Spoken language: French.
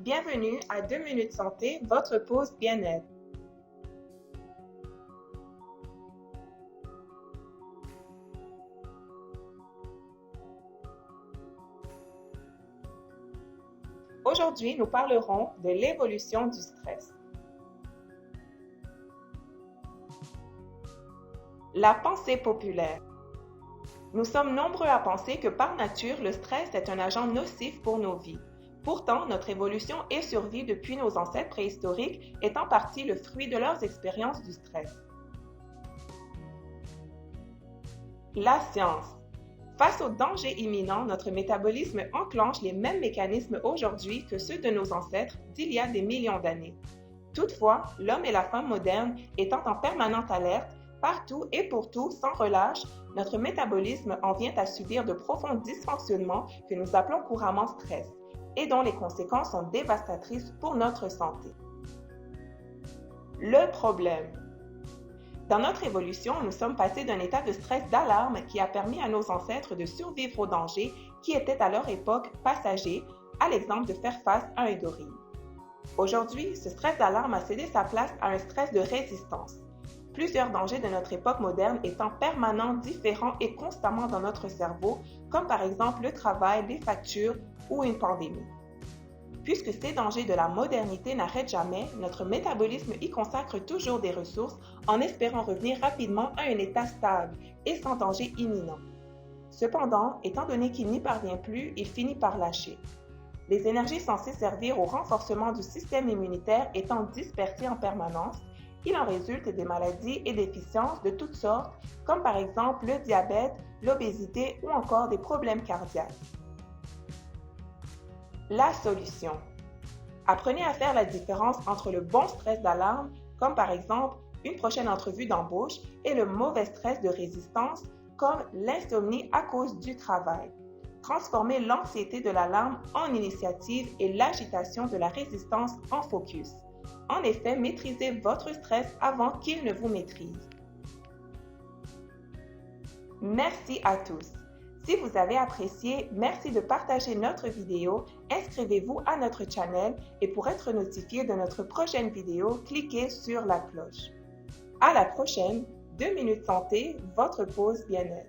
Bienvenue à 2 minutes santé, votre pause bien-être. Aujourd'hui, nous parlerons de l'évolution du stress. La pensée populaire. Nous sommes nombreux à penser que par nature, le stress est un agent nocif pour nos vies. Pourtant, notre évolution et survie depuis nos ancêtres préhistoriques est en partie le fruit de leurs expériences du stress. La science. Face aux dangers imminents, notre métabolisme enclenche les mêmes mécanismes aujourd'hui que ceux de nos ancêtres d'il y a des millions d'années. Toutefois, l'homme et la femme modernes étant en permanente alerte, partout et pour tout, sans relâche, notre métabolisme en vient à subir de profonds dysfonctionnements que nous appelons couramment stress et dont les conséquences sont dévastatrices pour notre santé. Le problème. Dans notre évolution, nous sommes passés d'un état de stress d'alarme qui a permis à nos ancêtres de survivre aux dangers qui étaient à leur époque passagers, à l'exemple de faire face à un gorille. Aujourd'hui, ce stress d'alarme a cédé sa place à un stress de résistance. Plusieurs dangers de notre époque moderne étant permanents, différents et constamment dans notre cerveau, comme par exemple le travail, les factures ou une pandémie. Puisque ces dangers de la modernité n'arrêtent jamais, notre métabolisme y consacre toujours des ressources en espérant revenir rapidement à un état stable et sans danger imminent. Cependant, étant donné qu'il n'y parvient plus, il finit par lâcher. Les énergies censées servir au renforcement du système immunitaire étant dispersées en permanence, il en résulte des maladies et déficiences de toutes sortes, comme par exemple le diabète, l'obésité ou encore des problèmes cardiaques. La solution. Apprenez à faire la différence entre le bon stress d'alarme, comme par exemple une prochaine entrevue d'embauche, et le mauvais stress de résistance, comme l'insomnie à cause du travail. Transformez l'anxiété de l'alarme en initiative et l'agitation de la résistance en focus. En effet, maîtrisez votre stress avant qu'il ne vous maîtrise. Merci à tous. Si vous avez apprécié, merci de partager notre vidéo, inscrivez-vous à notre channel et pour être notifié de notre prochaine vidéo, cliquez sur la cloche. À la prochaine, 2 minutes santé, votre pause bien-être.